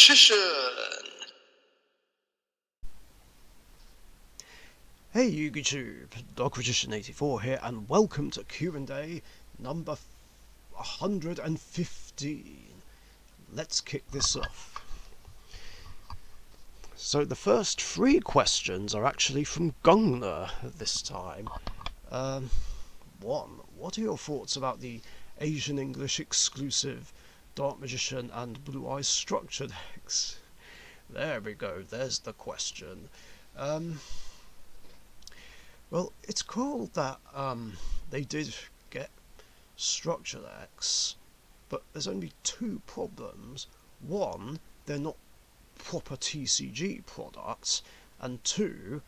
Richician! Hey YouTube, Richician84 here, and welcome to Q&A number 115. Let's kick this off. So the first three questions are actually from Gungner this time. One, what are your thoughts about the Asian English exclusive Dark Magician and Blue Eyes structure decks? There we go, there's the question. Well, it's cool that they did get structure decks, but there's only two problems. One, they're not proper TCG products, and two,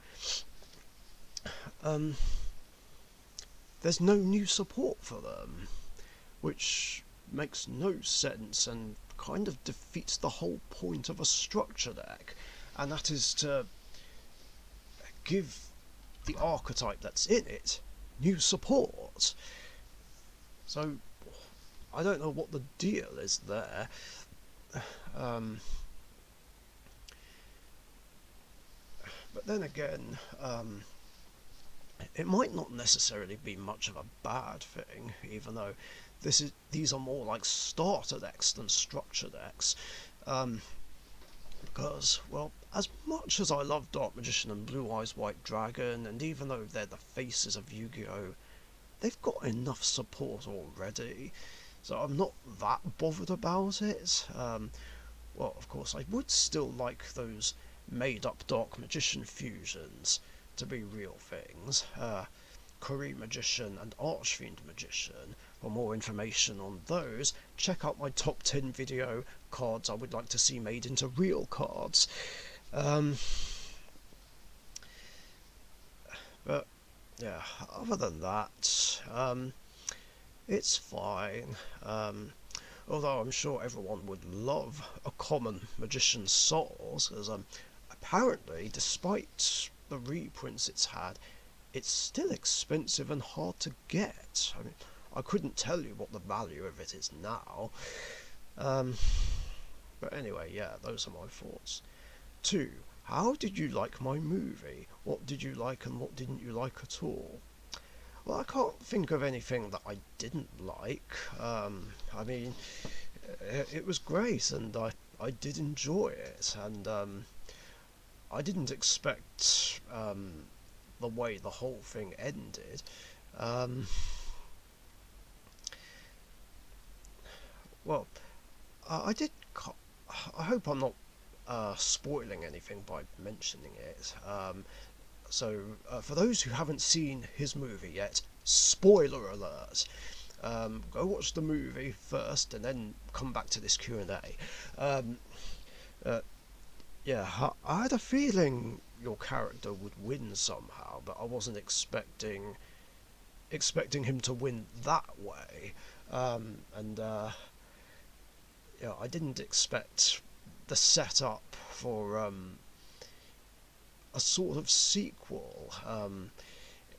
there's no new support for them, which makes no sense and kind of defeats the whole point of a structure deck, and that is to give the archetype that's in it new support. So I don't know what the deal is there. But then again, it might not necessarily be much of a bad thing, even though these are more like starter decks than structure decks. Because, well, as much as I love Dark Magician and Blue Eyes White Dragon, and even though they're the faces of Yu-Gi-Oh!, they've got enough support already, so I'm not that bothered about it. Well, of course, I would still like those made-up Dark Magician fusions to be real things. Korean Magician and Archfiend Magician. For more information on those, check out my top 10 video, cards I would like to see made into real cards. But yeah, other than that, it's fine. Although I'm sure everyone would love a common Magician's Souls, because apparently, despite the reprints it's had, it's still expensive and hard to get. I mean, I couldn't tell you what the value of it is now. But anyway, yeah, those are my thoughts. 2. How did you like my movie? What did you like and what didn't you like at all? Well, I can't think of anything that I didn't like. I mean, it was great, and I did enjoy it, and I didn't expect the way the whole thing ended. Well, I did. I hope I'm not spoiling anything by mentioning it. So, for those who haven't seen his movie yet, spoiler alert. Go watch the movie first, and then come back to this Q&A. Yeah, I had a feeling your character would win somehow, but I wasn't expecting him to win that way. And yeah, I didn't expect the setup for a sort of sequel.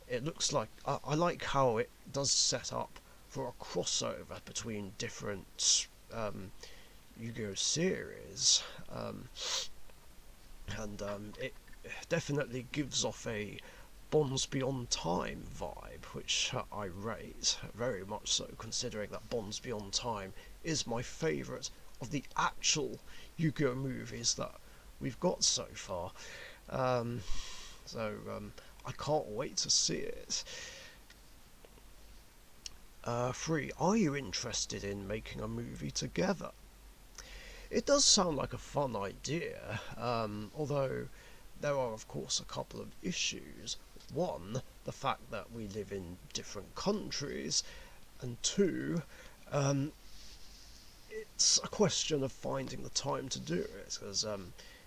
It looks like I like how it does set up for a crossover between different Yu-Gi-Oh series, and it definitely gives off a Bonds Beyond Time vibe, which I rate very much so, considering that Bonds Beyond Time is my favourite of the actual Yu-Gi-Oh movies that we've got so far. So I can't wait to see it. 3. Are you interested in making a movie together? It does sound like a fun idea, although there are of course a couple of issues. One, the fact that we live in different countries, and two, it's a question of finding the time to do it, because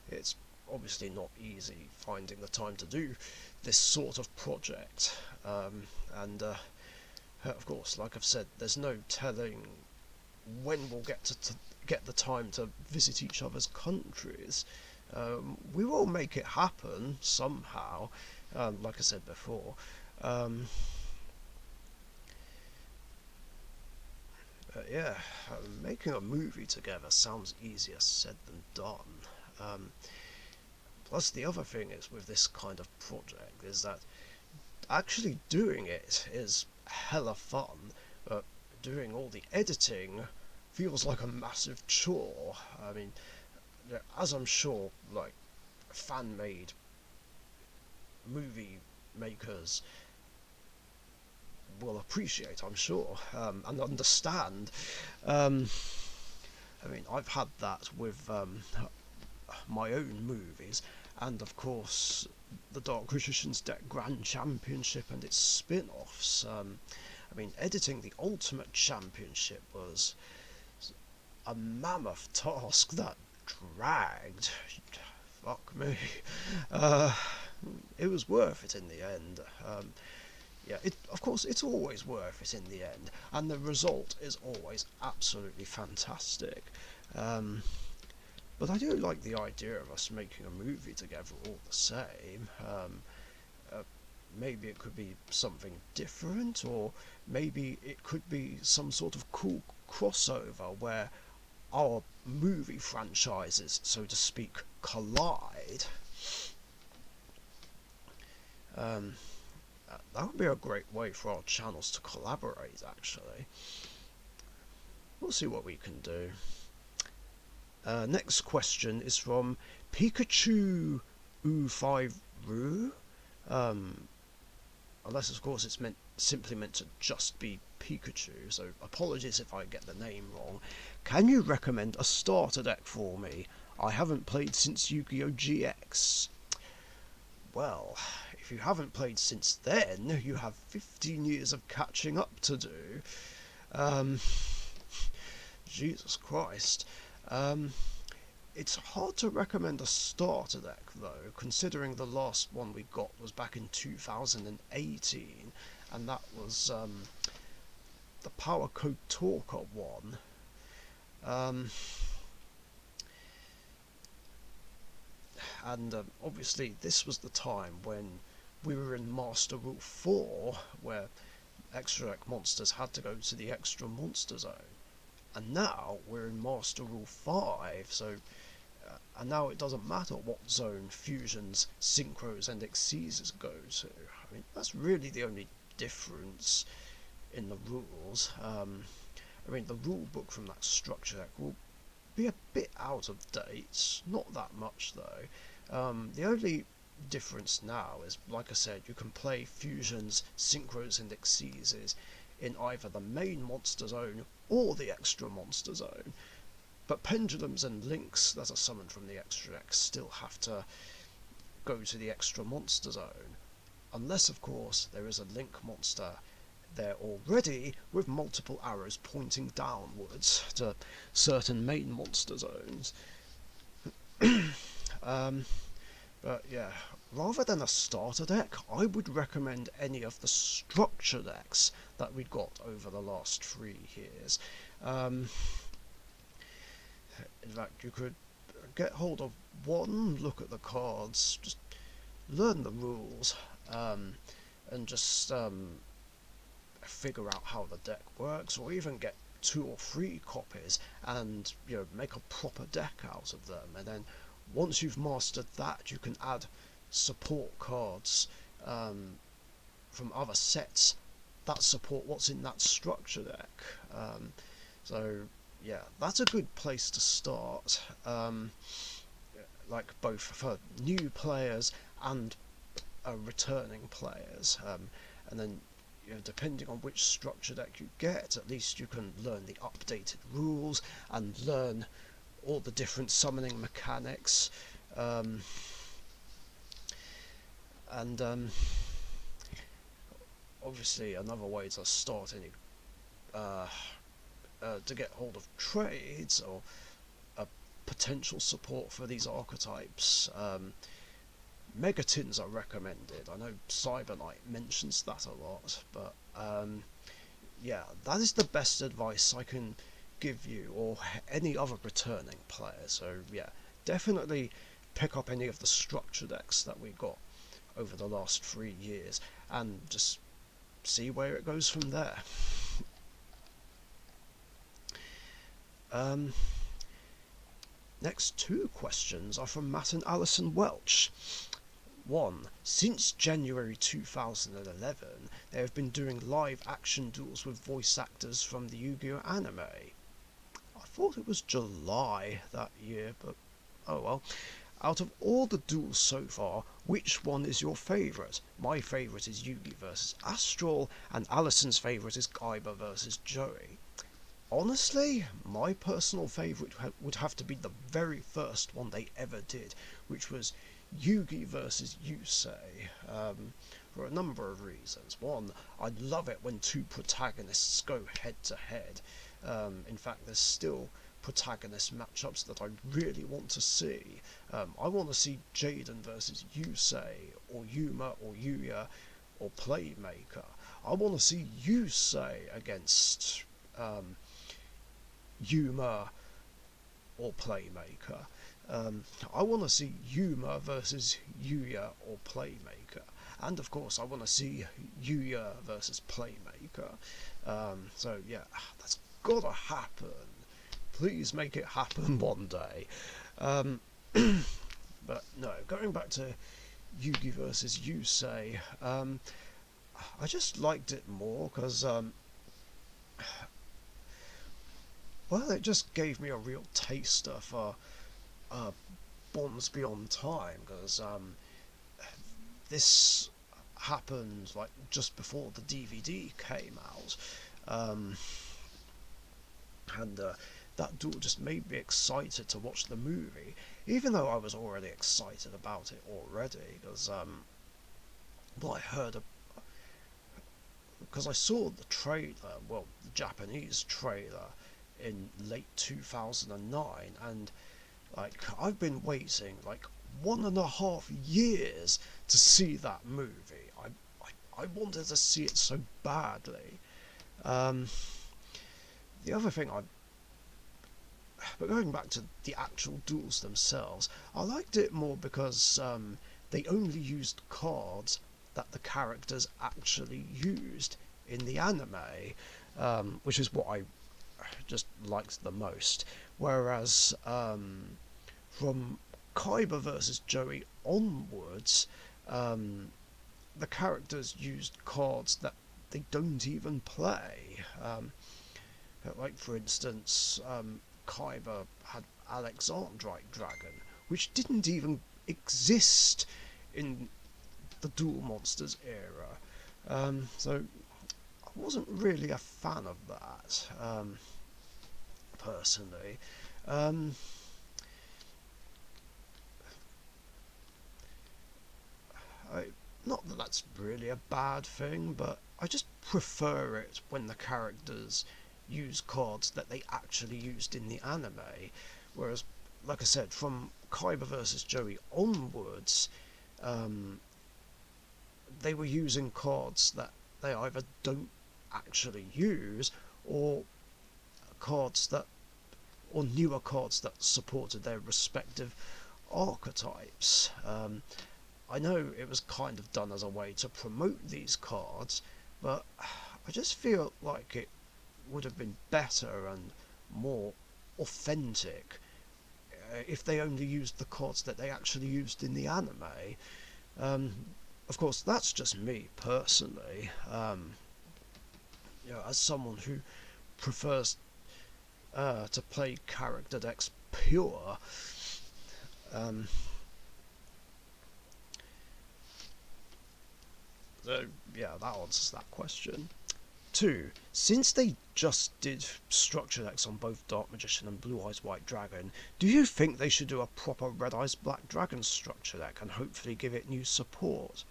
it's obviously not easy finding the time to do this sort of project, and of course, like I've said, there's no telling when we'll get to get the time to visit each other's countries. We will make it happen somehow, like I said before. But yeah, making a movie together sounds easier said than done. Um, Plus, the other thing is with this kind of project is that actually doing it is hella fun, but doing all the editing feels like a massive chore. I mean, as I'm sure, like, fan-made movie makers will appreciate, I'm sure, and understand. Um, I mean, I've had that with my own movies, and of course, the Dark Richician's Deck Grand Championship and its spin offs. I mean, editing the Ultimate Championship was a mammoth task that dragged. Fuck me. Uh, it was worth it in the end. Yeah, of course, it's always worth it in the end, and the result is always absolutely fantastic. Um, but I do like the idea of us making a movie together all the same. Uh, Maybe it could be something different, or maybe it could be some sort of cool crossover where our movie franchises, so to speak, collide. Um, that would be a great way for our channels to collaborate, actually. We'll see what we can do. Next question is from Pikachu U5 Ru. Unless, of course, it's simply meant to just be Pikachu, so apologies if I get the name wrong. Can you recommend a starter deck for me? I haven't played since Yu-Gi-Oh! GX. Well, if you haven't played since then, you have 15 years of catching up to do. Um, Jesus Christ. It's hard to recommend a starter deck, though, considering the last one we got was back in 2018, and that was the Power Code Talker one. And obviously this was the time when we were in Master Rule 4, where extra deck monsters had to go to the extra monster zone. And now we're in Master Rule 5, so and now it doesn't matter what zone fusions, synchros, and exceeds go to. I mean, that's really the only difference in the rules. I mean, the rule book from that structure deck will be a bit out of date, not that much though. The only difference now is, like I said, you can play fusions, synchros, and exceeds in either the main monster zone or the extra monster zone. But pendulums and links that are summoned from the extra deck still have to go to the extra monster zone. Unless, of course, there is a link monster there already with multiple arrows pointing downwards to certain main monster zones. But yeah, rather than a starter deck, I would recommend any of the structure decks that we got over the last 3 years. In fact, you could get hold of one, look at the cards, just learn the rules, and just figure out how the deck works, or even get 2 or 3 copies and make a proper deck out of them. And then once you've mastered that, you can add support cards from other sets that support what's in that structure deck. So yeah, that's a good place to start, like both for new players and returning players, and then depending on which structure deck you get, at least you can learn the updated rules and learn all the different summoning mechanics, and obviously another way to start any to get hold of trades or potential support for these archetypes. Megatins are recommended. I know Cyber Knight mentions that a lot, but yeah, that is the best advice I can give you or any other returning player. So yeah, definitely pick up any of the structure decks that we got over the last 3 years and just see where it goes from there. Um, Next two questions are from Matt and Alison Welch. 1. Since January 2011, they have been doing live action duels with voice actors from the Yu-Gi-Oh anime. I thought it was July that year, but oh well. Out of all the duels so far, which one is your favourite? My favourite is Yugi vs Astral, and Alison's favourite is Kaiba vs Joey. Honestly, my personal favourite would have to be the very first one they ever did, which was Yugi versus Yusei, for a number of reasons. One, I love it when two protagonists go head to head. In fact, there's still protagonist matchups that I really want to see. I want to see Jaden versus Yusei, or Yuma or Yuya, or Playmaker. I want to see Yusei against Yuma or Playmaker. I want to see Yuma versus Yuya or Playmaker. And of course, I want to see Yuya versus Playmaker. So yeah, that's gotta happen. Please make it happen one day. But no, going back to Yugi versus Yusei, I just liked it more because, well, it just gave me a real taster for Bonds Beyond Time, because this happened like just before the DVD came out, and that duel just made me excited to watch the movie, even though I was already excited about it already, because well, because I saw the trailer, well, the Japanese trailer, in late 2009, and like I've been waiting like 1.5 years to see that movie. I wanted to see it so badly. Um, the other thing but going back to the actual duels themselves, I liked it more because they only used cards that the characters actually used in the anime, which is what I just liked the most. Whereas from Kaiba versus Joey onwards, the characters used cards that they don't even play. Like for instance, Kaiba had Alexandrite Dragon, which didn't even exist in the Duel Monsters era. So I wasn't really a fan of that, personally. Um, I, Not that that's really a bad thing, but I just prefer it when the characters use cards that they actually used in the anime. Whereas, like I said, from Kaiba versus Joey onwards, um, they were using cards that they either don't actually use, or cards that or newer cards that supported their respective archetypes. I know it was kind of done as a way to promote these cards, but I just feel like it would have been better and more authentic if they only used the cards that they actually used in the anime. Um, of course, that's just me personally. As someone who prefers to play character decks pure. Um, so yeah, that answers that question. 2. Since they just did structure decks on both Dark Magician and Blue Eyes White Dragon, do you think they should do a proper Red Eyes Black Dragon structure deck and hopefully give it new support?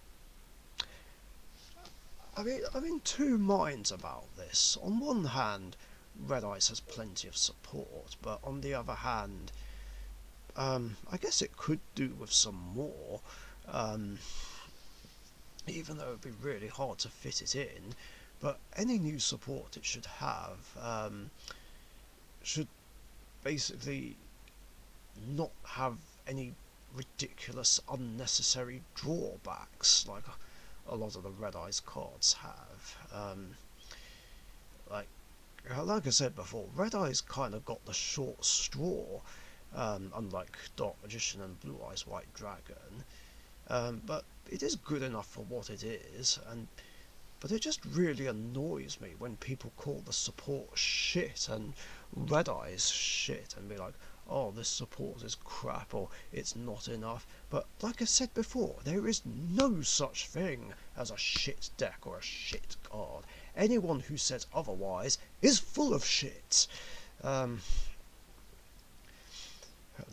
I'm in two minds about this. On one hand, Red Eyes has plenty of support, but on the other hand, I guess it could do with some more, um, even though it would be really hard to fit it in. But any new support it should have should basically not have any ridiculous, unnecessary drawbacks like a lot of the Red Eyes cards have. Like like I said before, Red Eye's kind of got the short straw, unlike Dark Magician and Blue Eyes White Dragon. But it is good enough for what it is, but it just really annoys me when people call the support shit and Red Eyes shit and be like, oh, this support is crap or it's not enough. But like I said before, there is no such thing as a shit deck or a shit card. Anyone who says otherwise is full of shit. Um,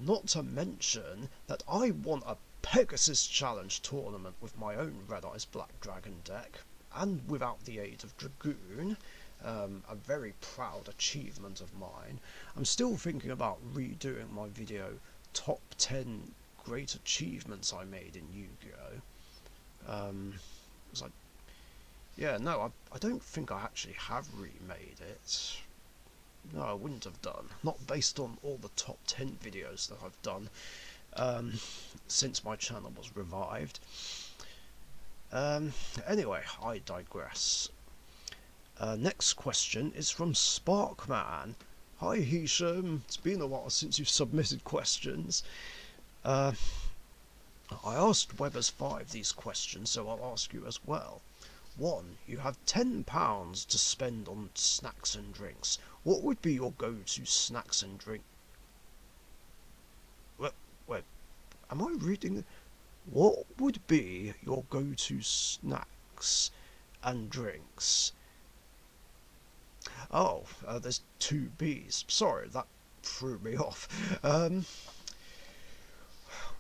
Not to mention that I won a Pegasus Challenge tournament with my own Red Eyes Black Dragon deck, and without the aid of Dragoon. A very proud achievement of mine. I'm still thinking about redoing my video top 10 great achievements I made in Yu-Gi-Oh! It's like, yeah, no, I don't think I actually have remade it. No, I wouldn't have done. Not based on all the top 10 videos that I've done since my channel was revived. Anyway, I digress. Next question is from Sparkman. Hi Hisham, it's been a while since you've submitted questions. I asked Weber's 5 these questions, so I'll ask you as well. 1. You have £10 to spend on snacks and drinks. What would be your go-to snacks and drink? Wait, am I reading? What would be your go-to snacks and drinks? Oh, there's 2 B's. Sorry, that threw me off.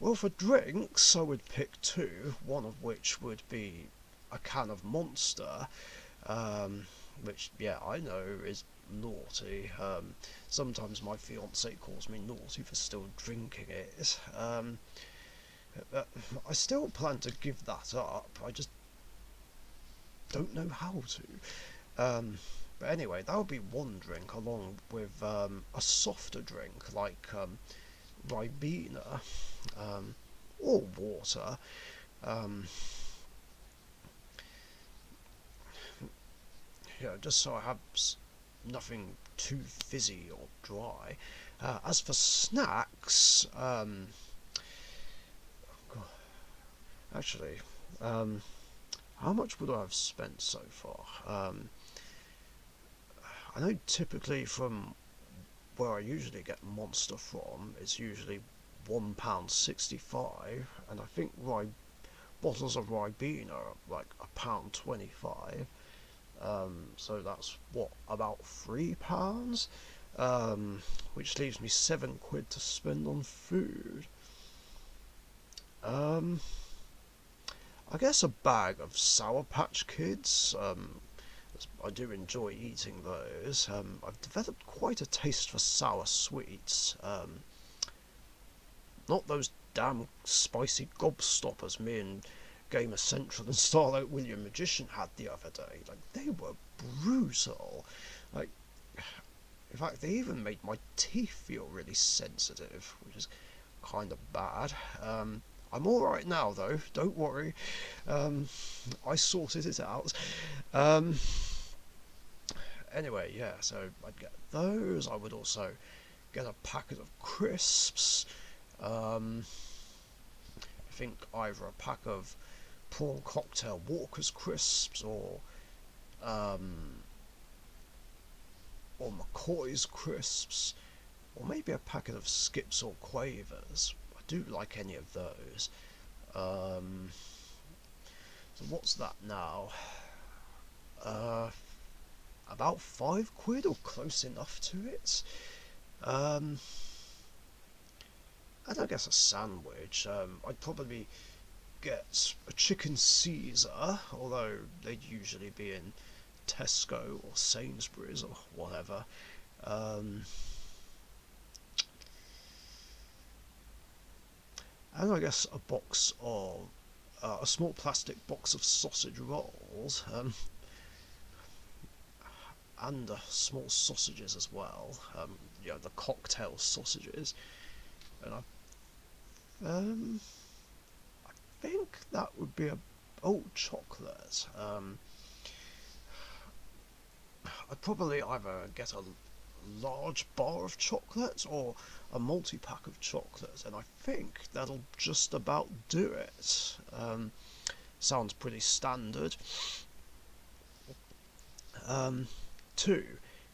Well, for drinks, I would pick 2, one of which would be a can of Monster, which, yeah, I know is naughty. Sometimes my fiance calls me naughty for still drinking it. I still plan to give that up, I just don't know how to. But anyway, that would be one drink, along with a softer drink like Ribena, or water. Just so I have nothing too fizzy or dry. As for snacks, actually, how much would I have spent so far? I know typically from where I usually get Monster from, it's usually £1.65, and I think bottles of Ribena are like £1.25. So that's what, about £3, which leaves me £7 to spend on food. I guess a bag of Sour Patch Kids. I do enjoy eating those. I've developed quite a taste for sour sweets. Not those damn spicy gobstoppers me and Gamer Central and Starlight William Magician had the other day. Like, they were brutal. Like, in fact, they even made my teeth feel really sensitive, which is kind of bad. I'm alright now, though, don't worry. I sorted it out. Anyway, yeah, so I'd get those. I would also get a packet of crisps. I think either a pack of prawn cocktail Walker's crisps or McCoy's crisps, or maybe a packet of Skips or Quavers. I do like any of those. So what's that now? About £5 or close enough to it. And I guess a sandwich. I'd probably get a chicken Caesar, although they'd usually be in Tesco or Sainsbury's or whatever. And I guess a small plastic box of sausage rolls, and small sausages as well. The cocktail sausages, and I think that would be chocolate. I'd probably either get a large bar of chocolates or a multi-pack of chocolates, and I think that'll just about do it. Sounds pretty standard. Um, 2.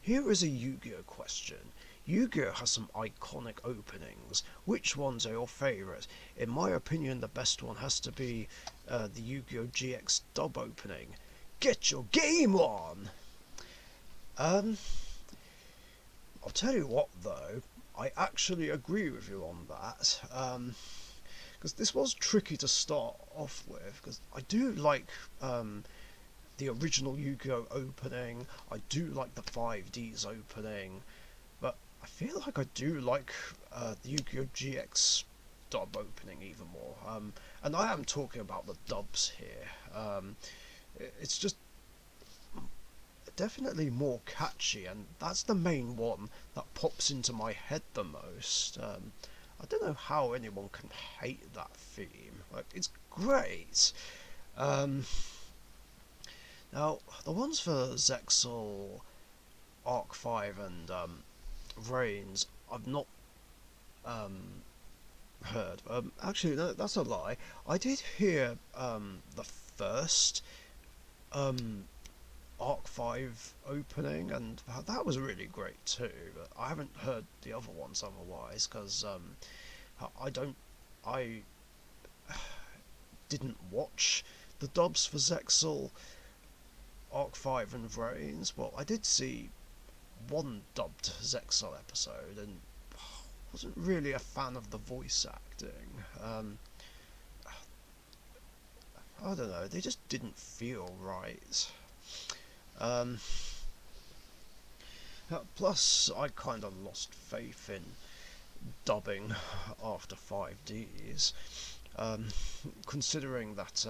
Here is a Yu-Gi-Oh question. Yu-Gi-Oh has some iconic openings. Which ones are your favourite? In my opinion, the best one has to be the Yu-Gi-Oh GX dub opening. Get your game on! Um, I'll tell you what though, I actually agree with you on that. Because this was tricky to start off with, because I do like the original Yu-Gi-Oh opening, I do like the 5Ds opening, but I feel like I do like the Yu-Gi-Oh GX dub opening even more. And I am talking about the dubs here. It's just definitely more catchy, and that's the main one that pops into my head the most. I don't know how anyone can hate that theme. Like, it's great. Now, the ones for Zexal, Arc 5 and Reigns, I've not heard. Actually, no, that's a lie. I did hear the first Arc 5 opening, and that was really great too, but I haven't heard the other ones otherwise, because I didn't watch the dubs for Zexal, Arc 5 and Reigns. Well, I did see one dubbed Zexal episode, and wasn't really a fan of the voice acting. I don't know, they just didn't feel right. Plus, I kind of lost faith in dubbing after 5Ds, considering that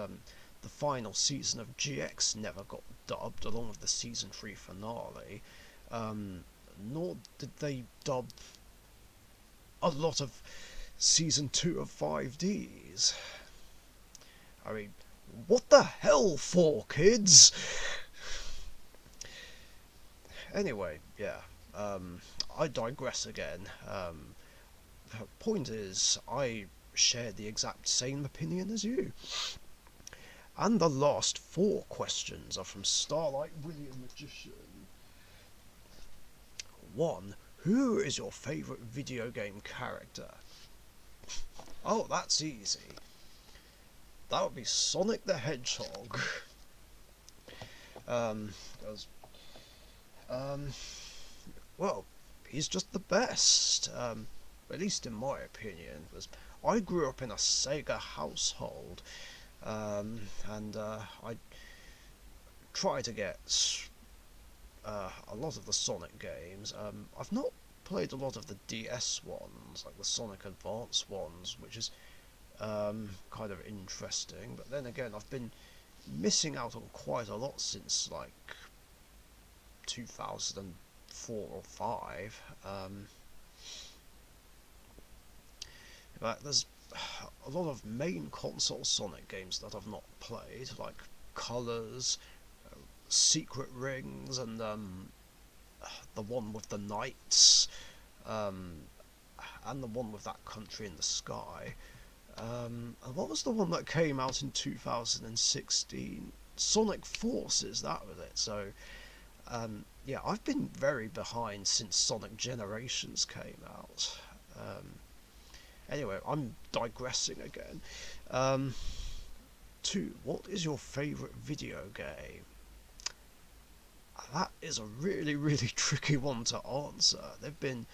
the final season of GX never got dubbed, along with the season 3 finale, nor did they dub a lot of season 2 of 5Ds. I mean, what the hell for, kids? Anyway, yeah, I digress again. Point is, I share the exact same opinion as you. And the last 4 questions are from Starlight William Richician. 1. Who is your favourite video game character? Oh, that's easy. That would be Sonic the Hedgehog. Well, he's just the best. At least in my opinion. Because I grew up in a Sega household, and I try to get a lot of the Sonic games. I've not played a lot of the DS ones, like the Sonic Advance ones, which is kind of interesting, but then again, I've been missing out on quite a lot since like 2004 or 5. Like, there's a lot of main console Sonic games that I've not played, like Colors, Secret Rings, and the one with the knights, and the one with that country in the sky. And what was the one that came out in 2016? Sonic Forces, that was it. So, yeah, I've been very behind since Sonic Generations came out. Anyway, I'm digressing again. 2. What is your favourite video game? That is a really, really tricky one to answer. There've been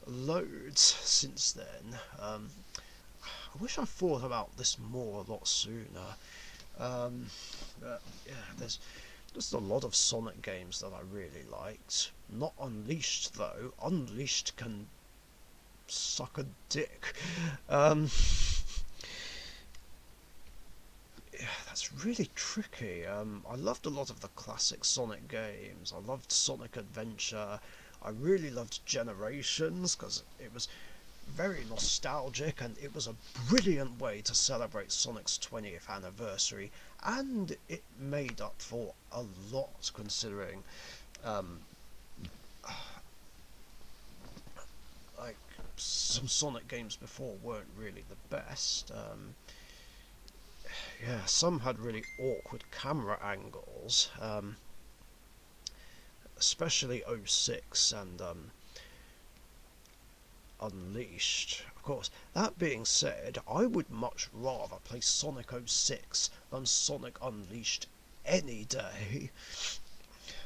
loads since then. I wish I thought about this more a lot sooner. But yeah, there's just a lot of Sonic games that I really liked. Not Unleashed though. Unleashed can suck a dick. Yeah, that's really tricky. I loved a lot of the classic Sonic games. I loved Sonic Adventure. I really loved Generations because it was very nostalgic, and it was a brilliant way to celebrate Sonic's 20th anniversary, and it made up for a lot considering like some Sonic games before weren't really the best. Yeah, some had really awkward camera angles, especially 06 and Unleashed. Of course, that being said, I would much rather play Sonic 06 than Sonic Unleashed any day.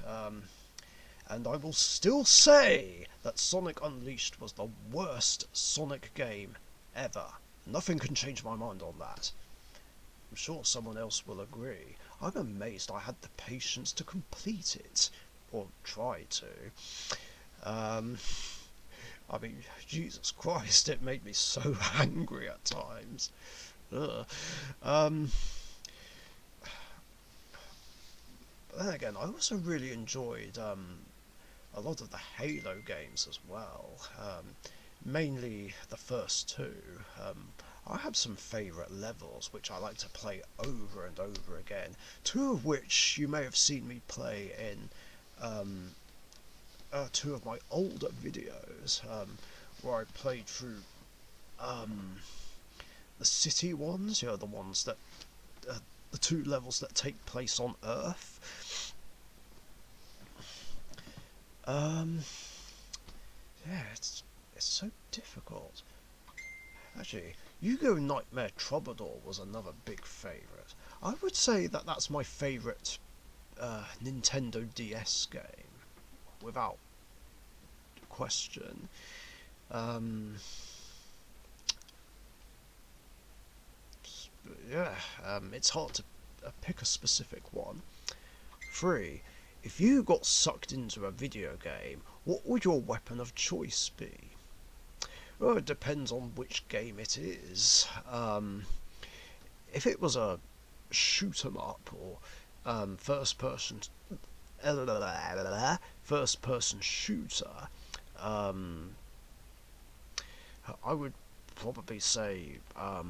Um, and I will still say that Sonic Unleashed was the worst Sonic game ever. Nothing can change my mind on that. I'm sure someone else will agree. I'm amazed I had the patience to complete it, or try to. I mean, Jesus Christ, it made me so angry at times. Ugh. But then again, I also really enjoyed a lot of the Halo games as well. Mainly the first two. I have some favourite levels which I like to play over and over again. Two of which you may have seen me play in two of my older videos, where I played through the city ones, you know, the ones that the two levels that take place on Earth. Yeah, it's so difficult. Actually, Yu-Gi-Oh! Nightmare Troubadour was another big favourite. I would say that that's my favourite Nintendo DS game, without question. Yeah, it's hard to pick a specific one. 3. If you got sucked into a video game, what would your weapon of choice be? Well, it depends on which game it is. If it was a shoot 'em up or first person shooter, I would probably say a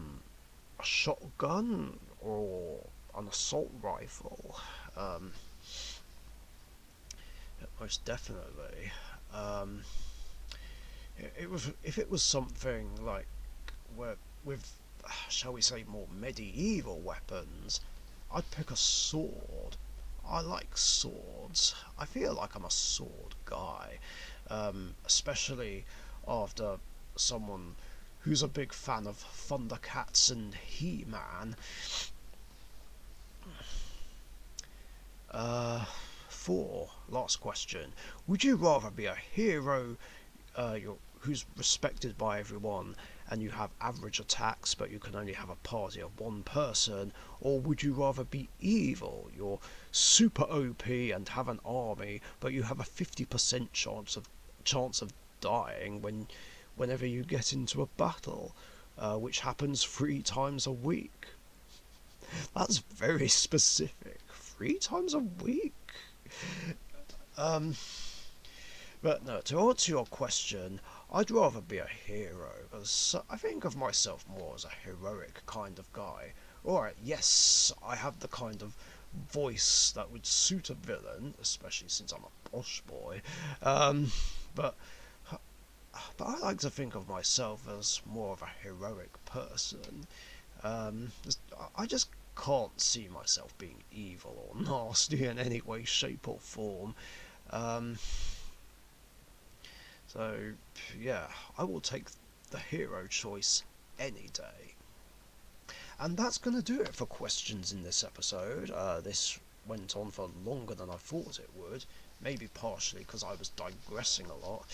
shotgun or an assault rifle. Most definitely. If it was something like with shall we say more medieval weapons, I'd pick a sword. I like swords. I feel like I'm a sword guy, especially after someone who's a big fan of Thundercats and He-Man. 4. Last question. Would you rather be a hero who's respected by everyone and you have average attacks but you can only have a party of one person, or would you rather be evil? You're super OP and have an army but you have a 50% chance of dying whenever you get into a battle, which happens 3 times a week. That's very specific. 3 times a week? But no, to answer your question, I'd rather be a hero, because I think of myself more as a heroic kind of guy. Alright, yes, I have the kind of voice that would suit a villain, especially since I'm a posh boy, but I like to think of myself as more of a heroic person. I just can't see myself being evil or nasty in any way, shape or form. So, yeah, I will take the hero choice any day. And that's going to do it for questions in this episode. This went on for longer than I thought it would, maybe partially because I was digressing a lot.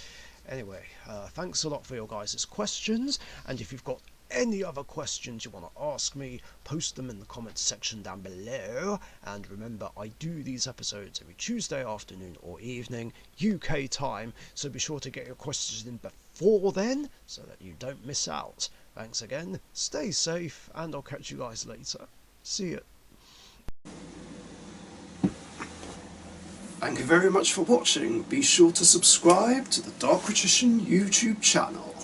Anyway, thanks a lot for your guys' questions, and if you've got any other questions you want to ask me, post them in the comments section down below. And remember, I do these episodes every Tuesday afternoon or evening, UK time, so be sure to get your questions in before then, so that you don't miss out. Thanks again, stay safe, and I'll catch you guys later. See ya. Thank you very much for watching. Be sure to subscribe to the Richician YouTube channel.